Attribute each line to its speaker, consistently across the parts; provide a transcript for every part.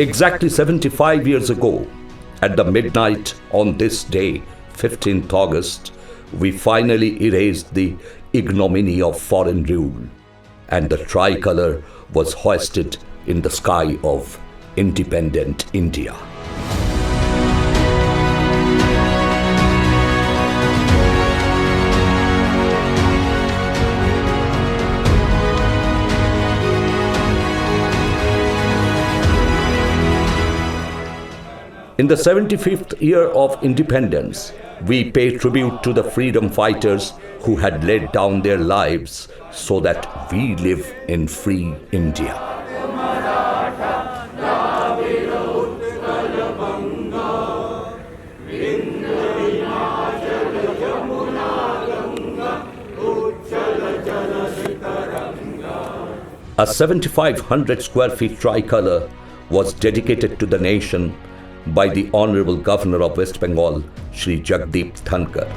Speaker 1: Exactly 75 years ago, at the midnight on this day, 15th August, we finally erased the ignominy of foreign rule, and the tricolor was hoisted in the sky of independent India. In the 75th year of independence, we pay tribute to the freedom fighters who had laid down their lives so that we live in free India. A 7,500 square feet tricolor was dedicated to the nation by the Honorable Governor of West Bengal, Shri Jagdeep Dhankar.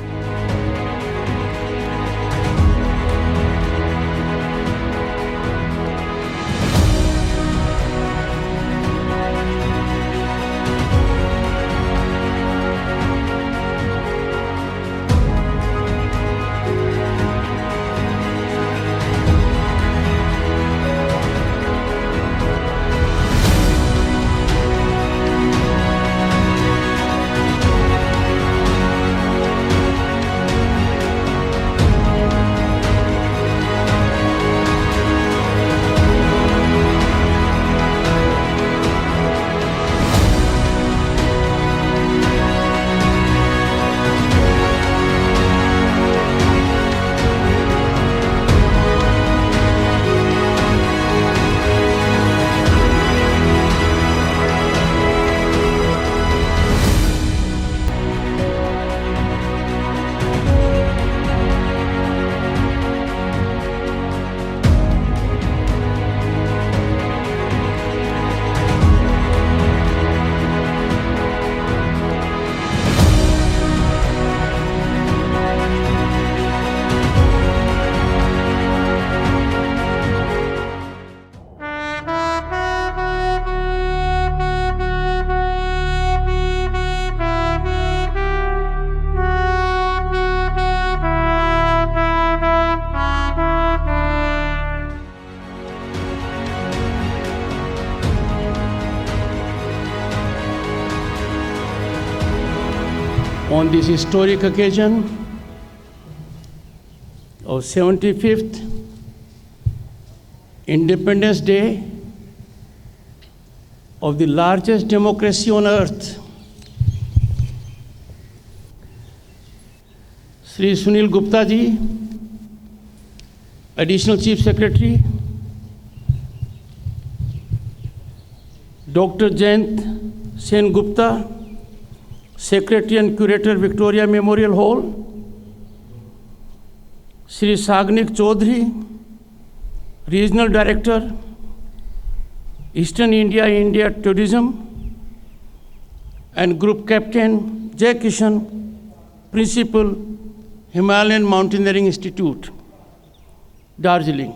Speaker 2: On this historic occasion of 75th Independence Day of the largest democracy on earth, Sri Sunil Gupta ji, Additional Chief Secretary, Dr. Jayant Sen Gupta, Secretary and Curator, Victoria Memorial Hall, Sri Sagnik Chaudhary, Regional Director, Eastern India Tourism, and Group Captain Jay Kishan, Principal, Himalayan Mountaineering Institute, Darjeeling.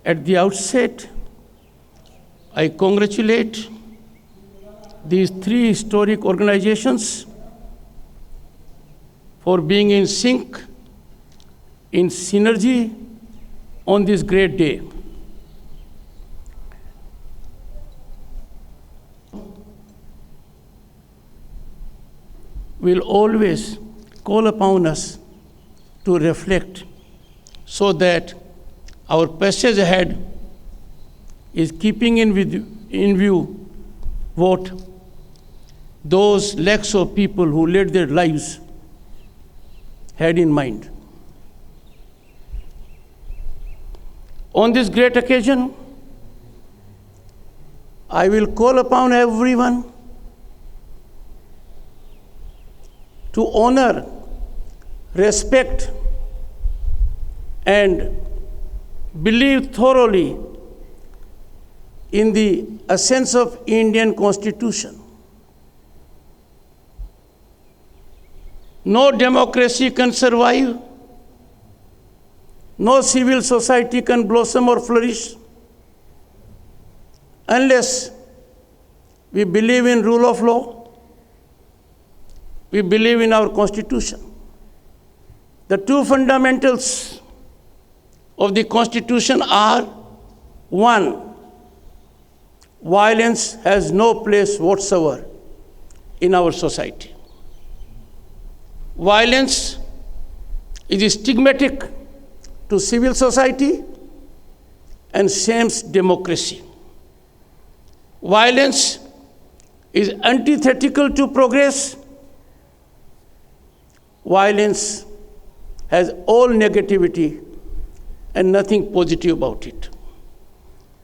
Speaker 2: At the outset, I congratulate these three historic organizations for being in sync, in synergy on this great day. Will always call upon us to reflect so that our passage ahead is keeping in view what those lakhs of people who led their lives had in mind. On this great occasion, I will call upon everyone to honor, respect, and believe thoroughly in the essence of Indian Constitution. No democracy can survive, no civil society can blossom or flourish unless we believe in rule of law, we believe in our Constitution. The two fundamentals of the Constitution are: one, violence has no place whatsoever in our society. Violence is stigmatic to civil society and shames democracy. Violence is antithetical to progress. Violence has all negativity and nothing positive about it.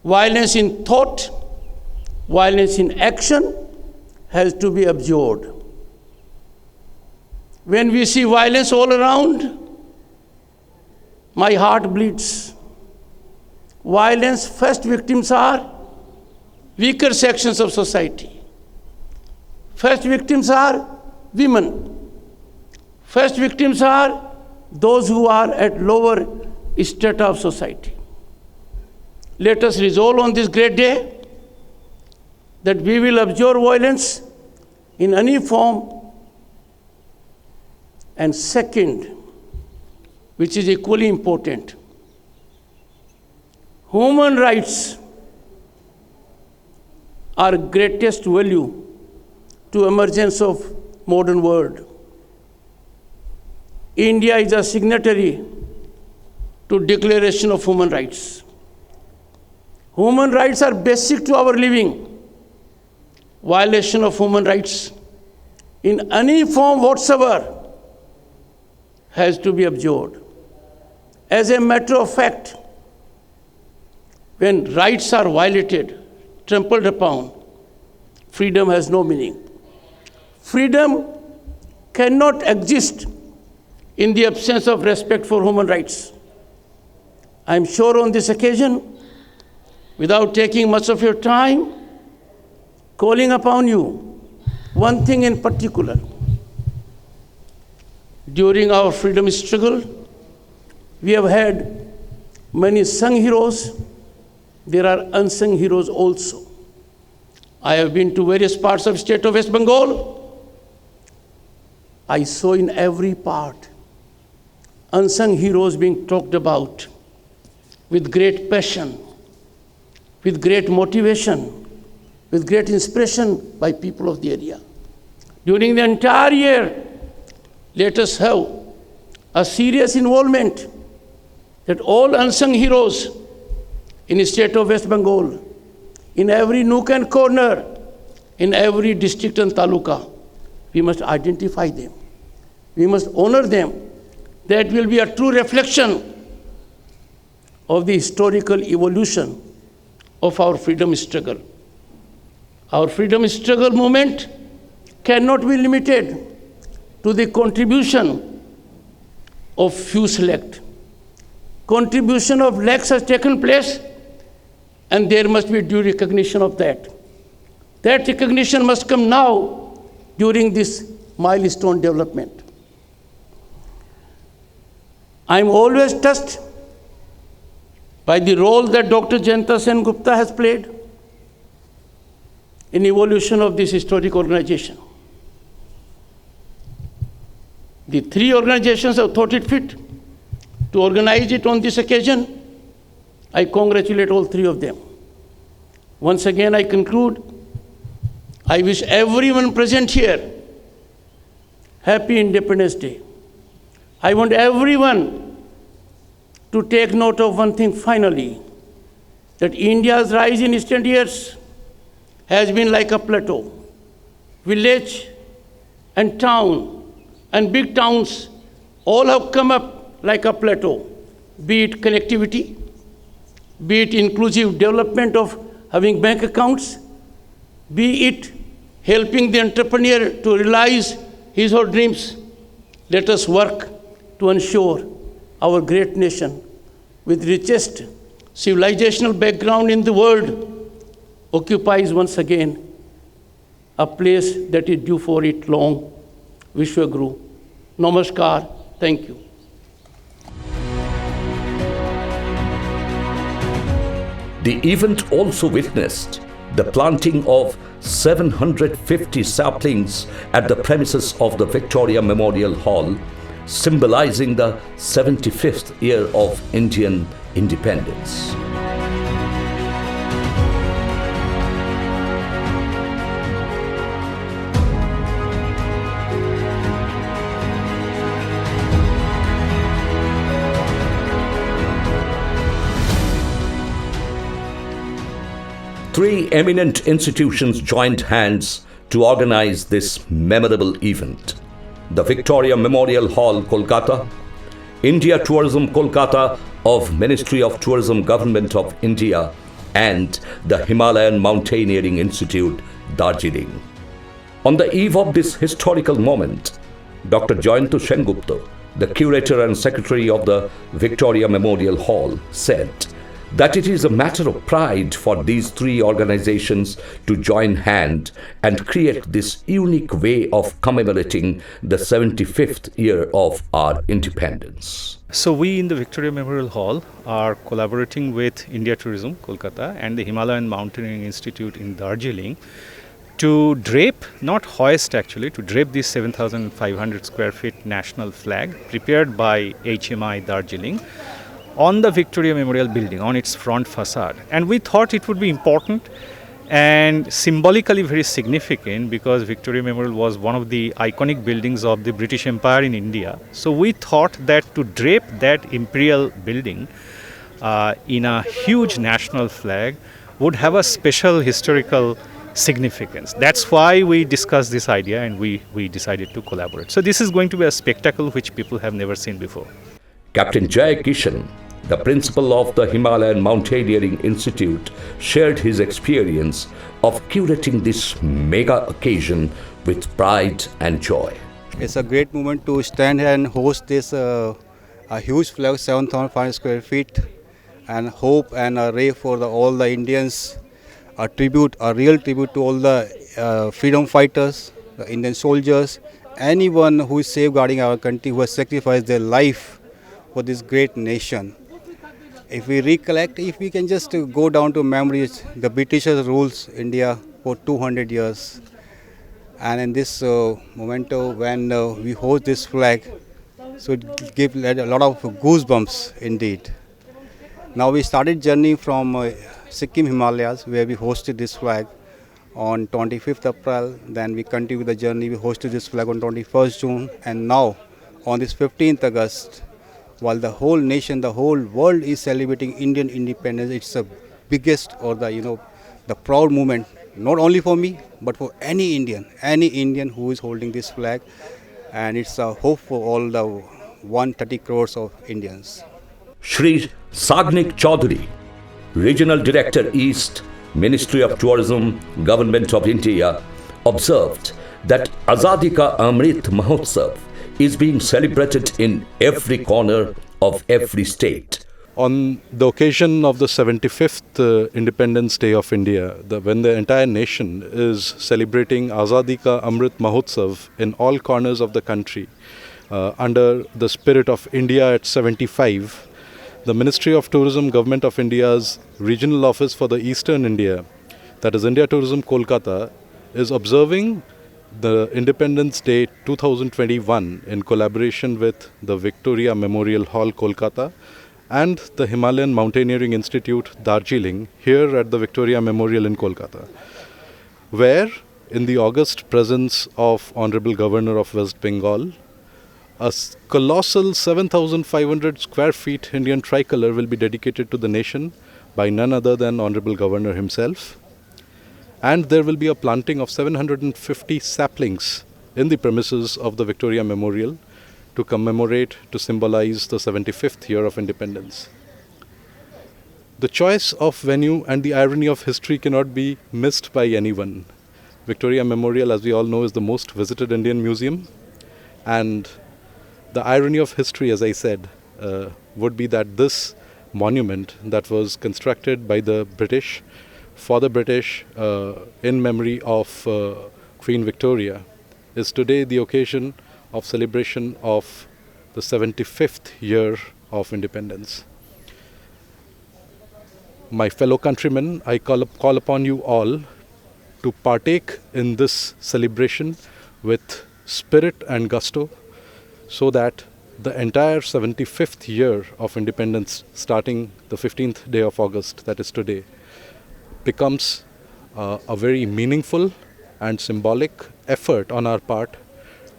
Speaker 2: Violence in thought, violence in action has to be abjured. When we see violence all around, my heart bleeds. Violence first victims are weaker sections of society. First victims are women. First victims are those who are at lower strata of society. Let us resolve on this great day that we will abjure violence in any form. And second, which is equally important, human rights are greatest value to emergence of modern world. India is a signatory to Declaration of Human Rights. Human rights are basic to our living. Violation of human rights in any form whatsoever has to be abjured. As a matter of fact, when rights are violated, trampled upon, freedom has no meaning. Freedom cannot exist in the absence of respect for human rights. I am sure on this occasion, without taking much of your time, calling upon you, one thing in particular. During our freedom struggle, we have had many sung heroes. There are unsung heroes also. I have been to various parts of state of West Bengal. I saw in every part unsung heroes being talked about with great passion, with great motivation, with great inspiration by people of the area. During the entire year, let us have a serious involvement that all unsung heroes in the state of West Bengal, in every nook and corner, in every district and taluka, we must identify them. We must honor them. That will be a true reflection of the historical evolution of our freedom struggle. Our freedom struggle movement cannot be limited to the contribution of few select. Contribution of lakhs has taken place, and there must be due recognition of that. That recognition must come now during this milestone development. I am always touched by the role that Dr. Jayanta Sen Gupta has played in evolution of this historic organization. The three organizations have thought it fit to organize it on this occasion. I congratulate all three of them. Once again, I conclude, I wish everyone present here Happy Independence Day. I want everyone to take note of one thing finally, that India's rise in recent years has been like a plateau. Village and town and big towns all have come up like a plateau, be it connectivity, be it inclusive development of having bank accounts, be it helping the entrepreneur to realize his or her dreams. Let us work to ensure our great nation, with richest civilizational background in the world, occupies once again a place that is due for it long. Vishwaguru. Namaskar. Thank you.
Speaker 1: The event also witnessed the planting of 750 saplings at the premises of the Victoria Memorial Hall, symbolizing the 75th year of Indian independence. Three eminent institutions joined hands to organize this memorable event: the Victoria Memorial Hall, Kolkata; India Tourism Kolkata of Ministry of Tourism, Government of India; and the Himalayan Mountaineering Institute, Darjeeling. On the eve of this historical moment, Dr. Jayanto Sengupta, the curator and secretary of the Victoria Memorial Hall, said that it is a matter of pride for these three organizations to join hand and create this unique way of commemorating the 75th year of our independence.
Speaker 3: So we in the Victoria Memorial Hall are collaborating with India Tourism, Kolkata, and the Himalayan Mountaineering Institute in Darjeeling to drape, not hoist actually, to drape this 7,500 square feet national flag prepared by HMI Darjeeling on the Victoria Memorial building, on its front facade. And we thought it would be important and symbolically very significant because Victoria Memorial was one of the iconic buildings of the British Empire in India. So we thought that to drape that imperial building in a huge national flag would have a special historical significance. That's why we discussed this idea and we decided to collaborate. So this is going to be a spectacle which people have never seen before.
Speaker 1: Captain Jay Kishan, the principal of the Himalayan Mountaineering Institute, shared his experience of curating this mega occasion with pride and joy.
Speaker 4: It's a great moment to stand here and host this a huge flag, 7,500 square feet, and hope and a ray for all the Indians, a real tribute to all the freedom fighters, the Indian soldiers, anyone who is safeguarding our country, who has sacrificed their life for this great nation. If we recollect, if we can just go down to memories, the Britishers rules India for 200 years. And in this memento, when we host this flag, so it gives a lot of goosebumps indeed. Now we started journey from Sikkim Himalayas, where we hosted this flag on 25th April. Then we continued the journey. We hosted this flag on 21st June. And now on this 15th August, while the whole nation, the whole world is celebrating Indian independence, it's the biggest or the proud moment, not only for me, but for any Indian who is holding this flag. And it's a hope for all the 130 crores of Indians.
Speaker 1: Shri Sagnik Chaudhary, Regional Director East, Ministry of Tourism, Government of India, observed that Azadi Ka Amrit Mahotsav is being celebrated in every corner of every state.
Speaker 5: On the occasion of the 75th Independence Day of India, when the entire nation is celebrating Azadi Ka Amrit Mahotsav in all corners of the country, under the spirit of India at 75, the Ministry of Tourism, Government of India's Regional Office for the Eastern India, that is India Tourism Kolkata, is observing the Independence Day 2021 in collaboration with the Victoria Memorial Hall, Kolkata, and the Himalayan Mountaineering Institute, Darjeeling, here at the Victoria Memorial in Kolkata, where, in the august presence of Honorable Governor of West Bengal, a colossal 7,500 square feet Indian tricolor will be dedicated to the nation by none other than Honorable Governor himself. And there will be a planting of 750 saplings in the premises of the Victoria Memorial to commemorate, to symbolize the 75th year of independence. The choice of venue and the irony of history cannot be missed by anyone. Victoria Memorial, as we all know, is the most visited Indian museum. And the irony of history, as I said, would be that this monument that was constructed by the British, for the British, in memory of Queen Victoria, is today the occasion of celebration of the 75th year of independence. My fellow countrymen, I call upon you all to partake in this celebration with spirit and gusto, so that the entire 75th year of independence, starting the 15th day of August, that is today, becomes a very meaningful and symbolic effort on our part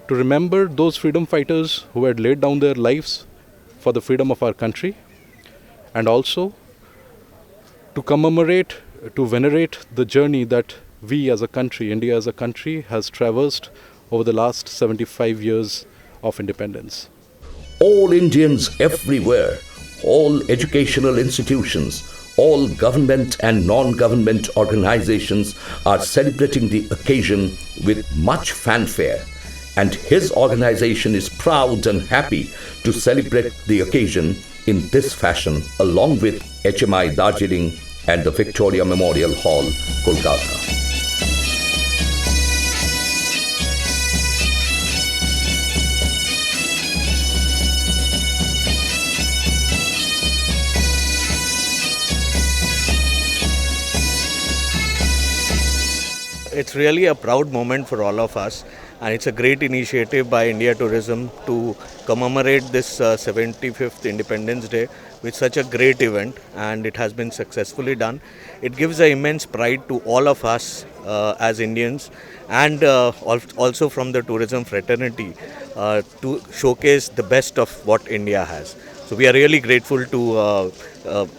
Speaker 5: to remember those freedom fighters who had laid down their lives for the freedom of our country, and also to commemorate, to venerate the journey that we as a country, India as a country, has traversed over the last 75 years of independence.
Speaker 1: All Indians everywhere, all educational institutions, all government and non-government organizations are celebrating the occasion with much fanfare, and his organization is proud and happy to celebrate the occasion in this fashion along with HMI Darjeeling and the Victoria Memorial Hall, Kolkata.
Speaker 6: It's really a proud moment for all of us, and it's a great initiative by India Tourism to commemorate this 75th Independence Day with such a great event, and it has been successfully done. It gives an immense pride to all of us as Indians, and also from the tourism fraternity to showcase the best of what India has. So we are really grateful to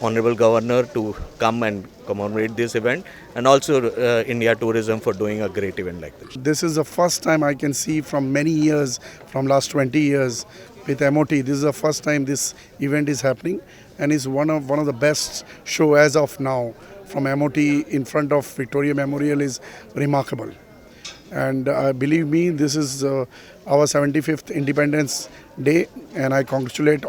Speaker 6: Honorable Governor to come and commemorate this event, and also India Tourism for doing a great event like this.
Speaker 7: This is the first time I can see from many years, from last 20 years with MOT. This is the first time this event is happening, and is one of the best show as of now from MOT in front of Victoria Memorial is remarkable. And believe me, this is our 75th Independence Day, and I congratulate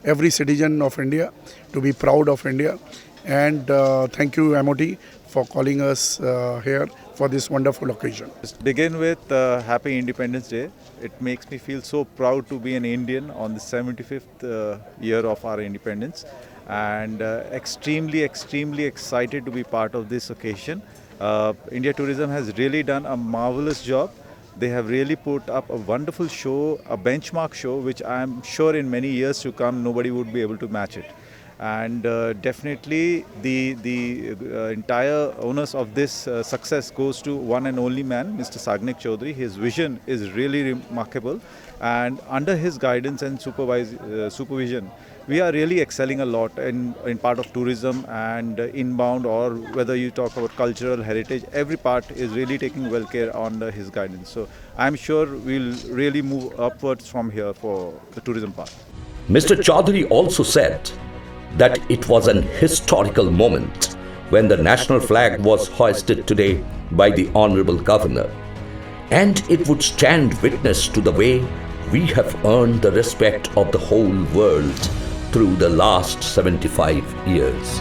Speaker 7: every citizen of India to be proud of India. And thank you MOT for calling us here for this wonderful occasion.
Speaker 8: Just begin with Happy Independence Day. It makes me feel so proud to be an Indian on the 75th year of our independence, and extremely excited to be part of this occasion. India Tourism has really done a marvelous job. They have really put up a wonderful show, a benchmark show, which I am sure in many years to come nobody would be able to match it. And definitely the entire onus of this success goes to one and only man, Mr. Sagnik Chaudhary. His vision is really remarkable, and under his guidance and supervision, we are really excelling a lot in part of tourism and inbound, or whether you talk about cultural heritage, every part is really taking well care under his guidance. So I'm sure we'll really move upwards from here for the tourism part.
Speaker 1: Mr. Chaudhary also said that it was an historical moment when the national flag was hoisted today by the Honorable Governor, and it would stand witness to the way we have earned the respect of the whole world through the last 75 years.